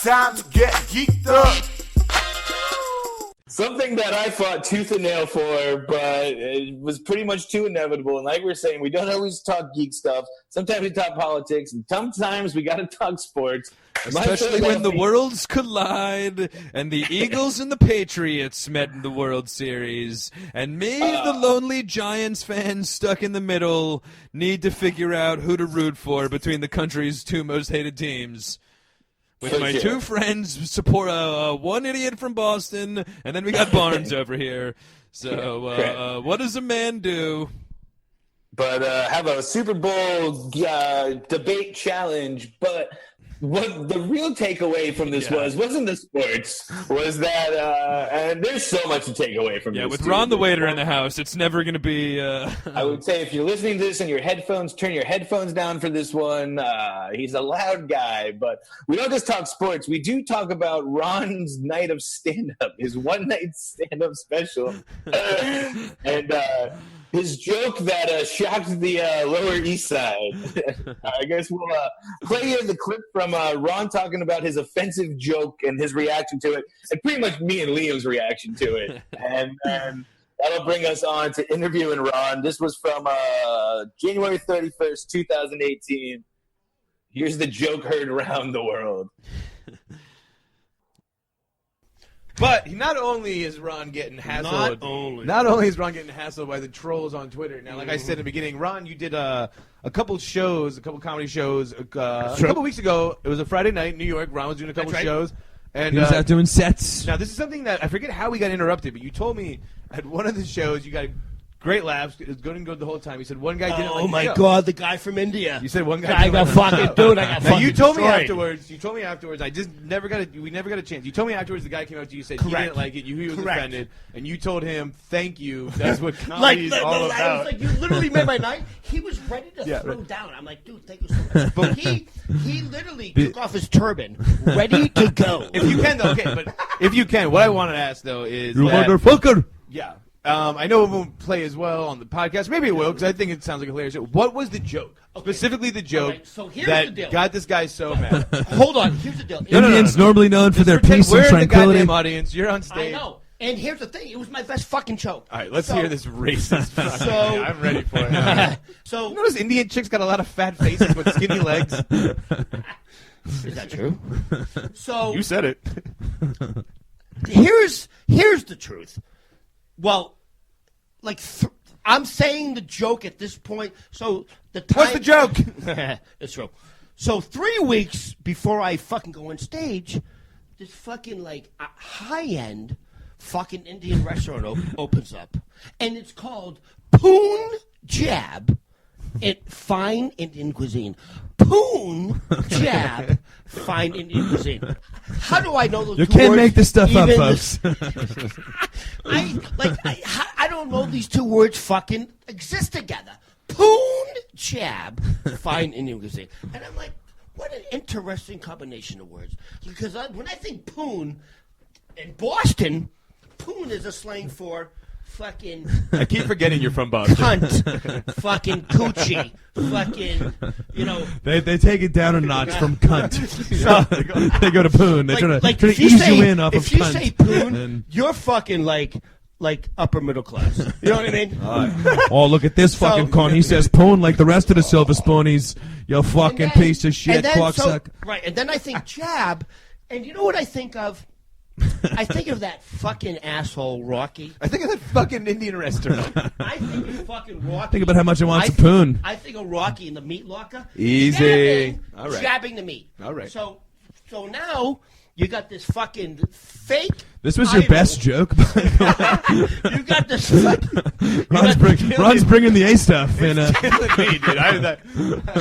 time to get geeked up. Something that I fought tooth and nail for, but it was pretty much too inevitable. And like we were saying, we don't always talk geek stuff. Sometimes we talk politics, and sometimes we got to talk sports. Especially when the worlds collide and the Eagles and the Patriots met in the World Series. And me, the lonely Giants fan stuck in the middle, need to figure out who to root for between the country's two most hated teams. With my two friends, support one idiot from Boston, and then we got Barnes over here. So what does a man do? But have a Super Bowl debate challenge, but... What the real takeaway from this wasn't the sports, was that, and there's so much to take away from this. Yeah, with Ron the waiter in the house, it's never going to be... I would say if you're listening to this on your headphones, turn your headphones down for this one. He's a loud guy, but we don't just talk sports. We do talk about Ron's night of stand-up, his one-night stand-up special. And... his joke that shocked the Lower East Side. I guess we'll play you the clip from Ron talking about his offensive joke and his reaction to it, and pretty much me and Liam's reaction to it. And that'll bring us on to interviewing Ron. This was from January 31st, 2018. Here's the joke heard around the world. But not only is Ron getting hassled, not only is Ron getting hassled by the trolls on Twitter. Now, like I said in the beginning, Ron, you did a couple comedy shows a couple weeks ago. It was a Friday night in New York. Ron was doing a couple shows. And he was out doing sets. Now, this is something that I forget how we got interrupted, but you told me at one of the shows you got great laughs. It was going to go the whole time. You said one guy didn't like the show. Oh, my God, the guy from India. You said one guy I got fucking, dude, I got fucking you told destroyed. me afterwards, we never got a chance. You told me afterwards the guy came up to you and said he Correct. didn't like it, he was Correct. offended, and you told him, thank you, that's what comedy is all about. I was like, you literally made my night. He was ready to throw down. I'm like, dude, thank you so much. But he literally took off his turban, ready to go. If you can, though, okay, but if you can, what I want to ask, though, is You motherfucker! Yeah. I know it won't play as well on the podcast. Maybe it will, because I think it sounds like a hilarious joke. What was the joke? Okay. Specifically the joke so here's that the deal. got this guy so mad. Hold on, here's the deal. Indians normally known for their peace and We're in the tranquility. goddamn audience. You're on I stage. know. And here's the thing. It was my best fucking joke. All right, let's hear this racist. So I'm ready for it. So You notice Indian chicks got a lot of fat faces but skinny legs. is that true? So You said it. here's the truth. Well, like I'm saying the joke at this point. So the time. What's the joke? It's true. So 3 weeks before I fucking go on stage, this fucking like high-end fucking Indian restaurant opens up, and it's called Poon Jab. Fine Indian cuisine. Poon Jab. Fine Indian cuisine. How do I know those You two can't words? make this stuff up, Even folks. I don't know these two words fucking exist together. Poon Jab. Fine Indian cuisine. And I'm like, what an interesting combination of words. Because when I think poon, in Boston, poon is a slang for fucking I keep forgetting you're from Boston. cunt, fucking coochie, fucking, you know. They take it down a notch from cunt. So, They go to poon. They try to if ease you in off of if you cunt. say poon, And- you're fucking like upper middle class. You know what I mean? Oh, look at this fucking con. He says poon like the rest of the silver spoonies. You fucking And then- piece of shit, and then, cocksucker. Right, and then I think jab, and you know what I think of? I think of that fucking asshole Rocky. I think of that fucking Indian restaurant. I think of fucking Rocky. Think about how much it wants a poon. I think of Rocky in the meat locker. Easy. All right. Jabbing the meat. All right. So now you got this fucking fake. This was your idol. best joke. You got this. Ron's bringing the A stuff. And, Killing me, dude. I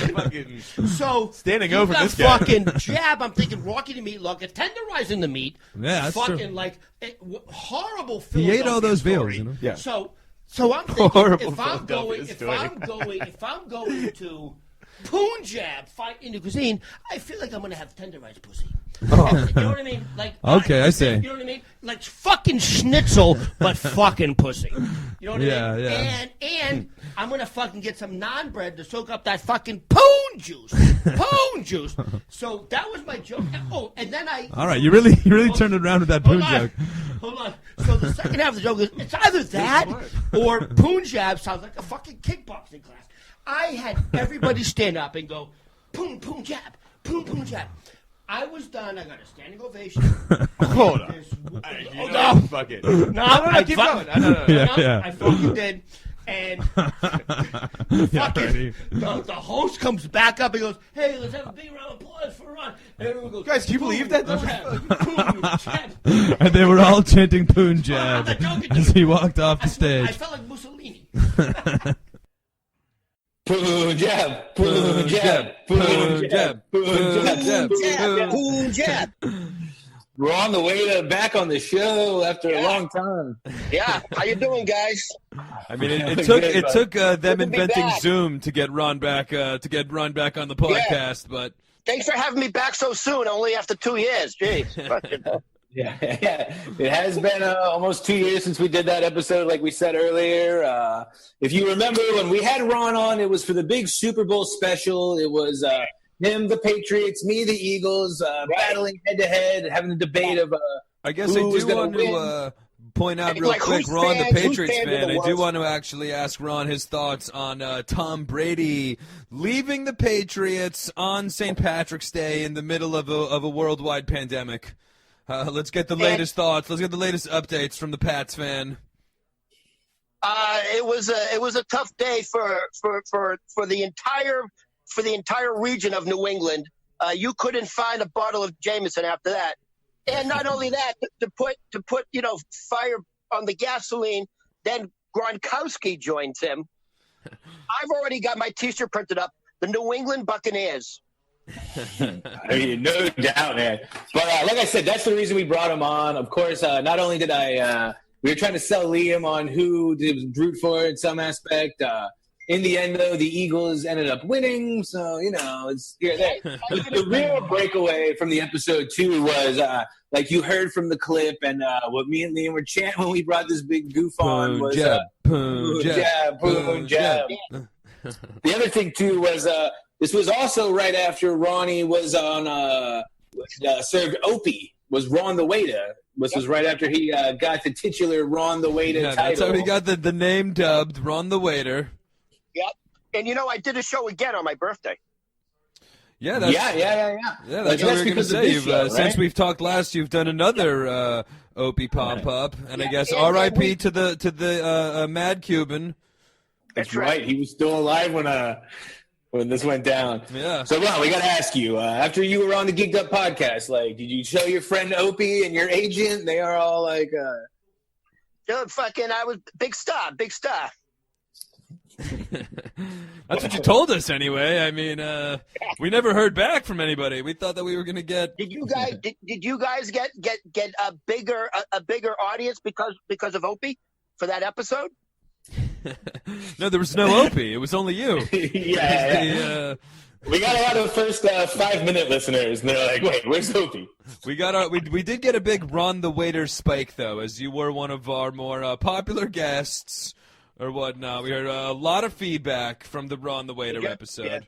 fucking So standing you over got this guy. fucking jab. I'm thinking Rocky the meat locker, tenderizing the meat. Yeah, that's fucking true. like horrible. He ate all Philadelphia those veals, story. you know? Yeah. So I'm thinking Horrible if I'm Philadelphia going to poon jab fight Indian cuisine, I feel like I'm gonna have tenderized pussy. You know what I mean? Like, Okay, I see. You know what I mean? Like fucking schnitzel, but fucking pussy. You know what I mean? Yeah. And I'm gonna fucking get some naan bread to soak up that fucking poon juice. Poon juice. So that was my joke. Oh, and then All right, you really turned it around with that poon joke. Hold on. So the second half of the joke is it's either that or poon jab sounds like a fucking kickboxing class. I had everybody stand up and go poon poon jab, poon jab. I was done. I got a standing ovation. Hold on. Hold on. Fuck it. No, I keep going. No. Yeah. I fucking did. And fucking the host comes back up and goes, "Hey, let's have a big round of applause for Ron." And everyone goes, Guys, can you believe that? And they were all chanting poon jab as he walked off the I stage. felt like Mussolini. Poon jab, poon jab, poon jab, Poon jab. We're on the way back on the show after a long time. Yeah, how you doing, guys? I mean, it took them inventing Zoom to get Ron back on the podcast, but Thanks for having me back so soon. Only after 2 years. Jeez. Yeah. It has been almost 2 years since we did that episode, like we said earlier. If you remember, when we had Ron on, it was for the big Super Bowl special. It was him, the Patriots, me, the Eagles, battling head-to-head, having the debate of I guess I do want to point out real quick, Ron, the Patriots fan, I do want to actually ask Ron his thoughts on Tom Brady leaving the Patriots on St. Patrick's Day in the middle of a worldwide pandemic. Let's get the latest thoughts. Let's get the latest updates from the Pats fan. It was a tough day for the entire region of New England. You couldn't find a bottle of Jameson after that, and not only that, to put fire on the gasoline. Then Gronkowski joins him. I've already got my T-shirt printed up. The New England Buccaneers. I mean, no doubt, man. But like I said, that's the reason we brought him on. Of course, not only did we were trying to sell Liam on who to root for in some aspect. In the end, though, the Eagles ended up winning. So, it's here. The real breakaway from the episode, too, was like you heard from the clip, and what me and Liam were chanting when we brought this big goof on was poon jab. The other thing, too, was this was also right after Ronnie was on served Opie, was Ron the Waiter. This was right after he got the titular Ron the Waiter title. That's how he got the name dubbed, Ron the Waiter. Yep. And I did a show again on my birthday. Yeah, that's what we were going to say. Show, right? Since we've talked last, you've done another Opie pop-up, and I guess R.I.P. to the Mad Cuban. That's right. He was still alive when this went down. Yeah. So, Ron, we got to ask you, after you were on the Geeked Up podcast, like, did you show your friend Opie and your agent? They are all like... Dude, I was big star. That's what you told us anyway. I mean, we never heard back from anybody. We thought that we were going to get... Did you guys get a bigger audience because of Opie for that episode? No, there was no Opie. It was only you. Yeah. We got a lot of first 5-minute listeners, and they're like, "Wait, where's Opie?" We did get a big Ron the Waiter spike though, as you were one of our more popular guests or whatnot. We heard a lot of feedback from the Ron the Waiter episode. Yeah.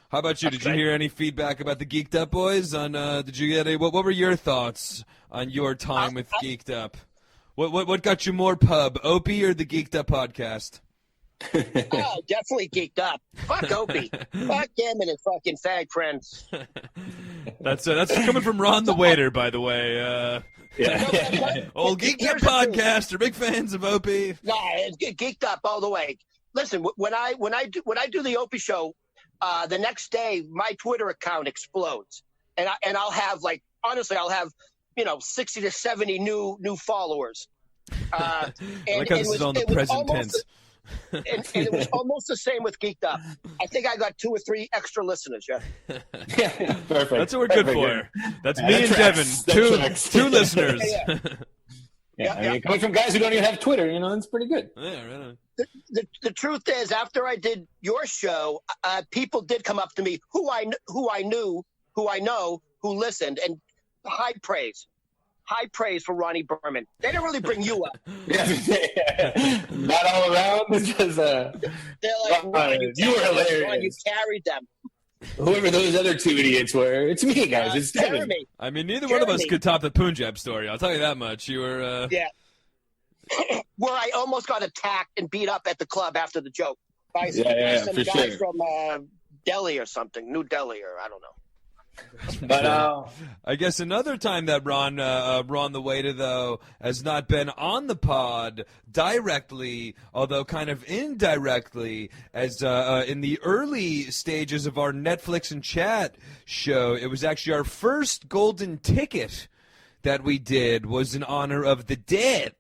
How about you? Did you hear any feedback about the Geeked Up boys? Did you get what were your thoughts on your time with Geeked Up? What got you more pub, Opie or the Geeked Up podcast? Oh, definitely Geeked Up. Fuck Opie. Fuck him and his fucking fag friends. That's coming from Ron the Waiter, by the way. Old Geeked Up podcast are big fans of Opie. No, it's Geeked Up all the way. Listen, when I do the Opie show, the next day my Twitter account explodes, and I'll have I'll have 60 to 70 new followers. I like how this is on the present tense. And it was almost the same with Geeked Up. I think I got 2 or 3 extra listeners. Yeah, perfect. That's what we're good for. That's me and Devin, two listeners. I mean, coming from guys who don't even have Twitter, that's pretty good. Yeah, right on. The truth is, after I did your show, people did come up to me who I know, who listened, and high praise for Ronnie Berman. They didn't really bring you up. Not all around. Because, They're like, Ron, you were hilarious. Ron, you carried them. Whoever those other two idiots were, it's me, guys. It's Devin. Jeremy. I mean, neither one of us could top the Punjab story. I'll tell you that much. You were. Yeah. Where I almost got attacked and beat up at the club after the joke by some guy from Delhi or something, New Delhi or I don't know. But I guess another time that Ron the Waiter, though, has not been on the pod directly, although kind of indirectly, as in the early stages of our Netflix and Chat show. It was actually our first golden ticket that we did was in honor of the dead.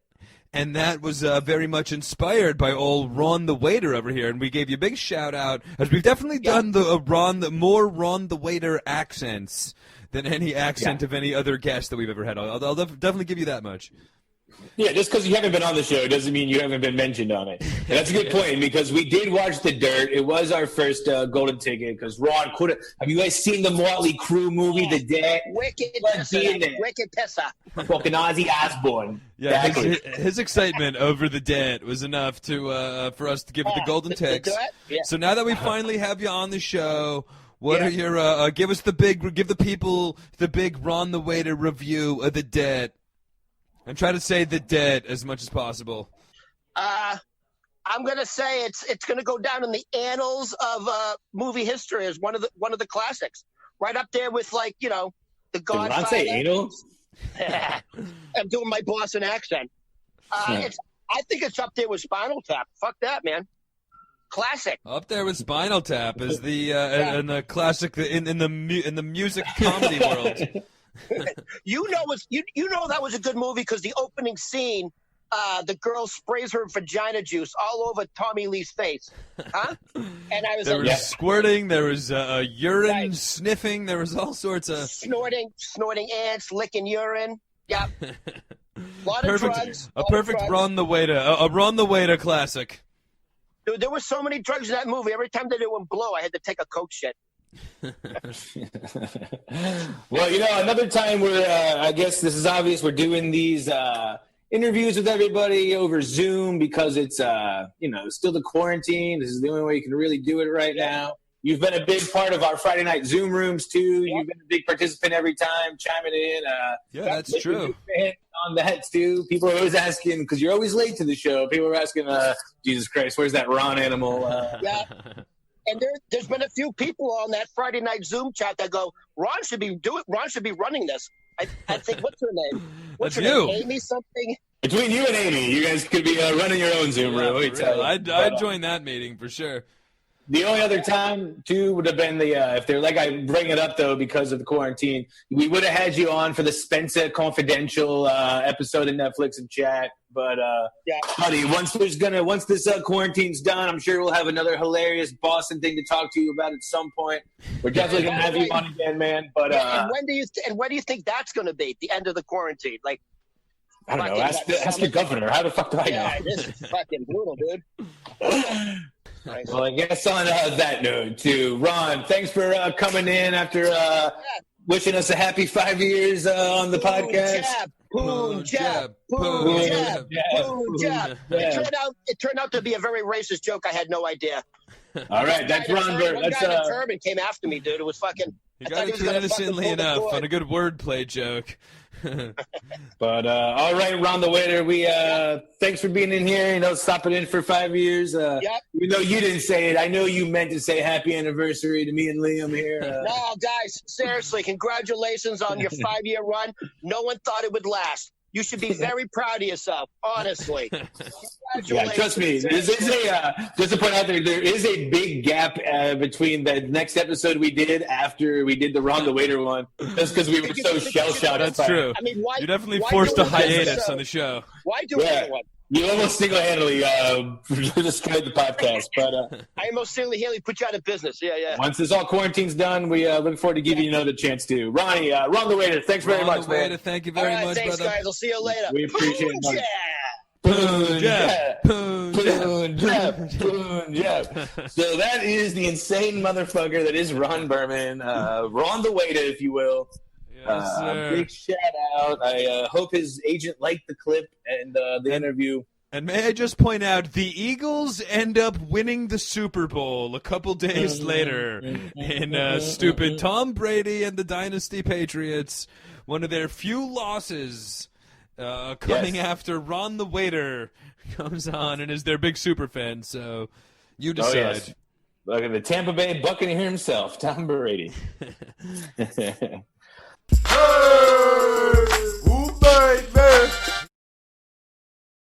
And that was very much inspired by old Ron the Waiter over here. And we gave you a big shout-out, as we've definitely done more Ron the Waiter accents than any accent of any other guest that we've ever had. I'll definitely give you that much. Yeah, just because you haven't been on the show doesn't mean you haven't been mentioned on it. And that's a good point, because we did watch The Dirt. It was our first golden ticket, because Ron could have. Have you guys seen the Motley Crue movie, The Dead? Wicked pisser. Fucking Ozzy Osbourne. Yeah, Exactly. his excitement over The Dead was enough to for us to give it the golden ticks. Yeah. So now that we finally have you on the show, what are your give the people the big Ron the Waiter review of The Dead. And try to say The Dead as much as possible. I'm gonna say it's gonna go down in the annals of movie history as one of the classics, right up there with The Godfather. Did Ron say anal? I'm doing my Boston accent. I think it's up there with Spinal Tap. Fuck that, man. Classic. Up there with Spinal Tap is the and the classic in the music comedy world. You know that was a good movie because the opening scene, the girl sprays her vagina juice all over Tommy Lee's face, huh? And I was there was squirting, there was urine sniffing, there was all sorts of snorting ants, licking urine. Yep. Lot of drugs. A perfect Ron the Waiter, a Ron the Waiter classic. Dude, there were so many drugs in that movie. Every time they did one blow, I had to take a coke shit. Well, another time I guess this is obvious, we're doing these interviews with everybody over Zoom because it's still the quarantine. This is the only way you can really do it right now. You've been a big part of our Friday night Zoom rooms too. You've been a big participant every time, chiming in. Yeah, that's true. On that too, people are always asking, because you're always late to the show. People are asking, Jesus Christ, where's that Ron animal? Yeah. And there's been a few people on that Friday night Zoom chat that go, Ron should be running this. I think, what's her name? What's her name? Amy something? Between you and Amy, you guys could be running your own Zoom room. I'd join that meeting for sure. The only other time, too, would have been if they're like, I bring it up, though, because of the quarantine, we would have had you on for the Spencer Confidential episode of Netflix and Chat. But, buddy, once this quarantine's done, I'm sure we'll have another hilarious Boston thing to talk to you about at some point. We're definitely going to have you on again, man. But and when do you think that's going to be, the end of the quarantine? Like, I don't know. Ask your governor. How the fuck do I know? Yeah, this is fucking brutal, dude. Well, I guess on that note, too, Ron, thanks for coming in after wishing us a happy 5 years on the podcast. Punjab. It turned out to be a very racist joke. I had no idea. All right, that's Ron. One guy in a turban came after me, dude. It was fucking. You got it innocently enough on a good wordplay joke. But all right, Ron the Waiter, we thanks for being in here. Stopping in for 5 years. Even though you didn't say it, I know you meant to say happy anniversary to me and Liam here. No, guys, seriously, congratulations on your 5-year run. No one thought it would last. You should be very proud of yourself, honestly. Yeah, trust me. This is just to point out there is a big gap between the next episode we did after we did the Ron the Waiter one, just because we were so shell-shocked. That's true. I mean, you definitely forced a hiatus on the show. Why do another one? You almost single-handedly destroyed the podcast, but I almost single-handedly put you out of business. Yeah. Once this all quarantine's done, we look forward to giving you another chance to. Ronnie, Ron the Waiter, thanks very much, man. Thank you very much, thanks, brother. Guys. I'll see you later. We appreciate it. Punjab. So that is the insane motherfucker that is Ron Berman, Ron the Waiter, if you will. Big shout out. I hope his agent liked the clip and the interview. And may I just point out, the Eagles end up winning the Super Bowl a couple days later in stupid Tom Brady and the Dynasty Patriots. One of their few losses coming after Ron the Waiter comes on and is their big super fan. So you decide. Oh, yes. Look at the Tampa Bay Buccaneer himself, Tom Brady.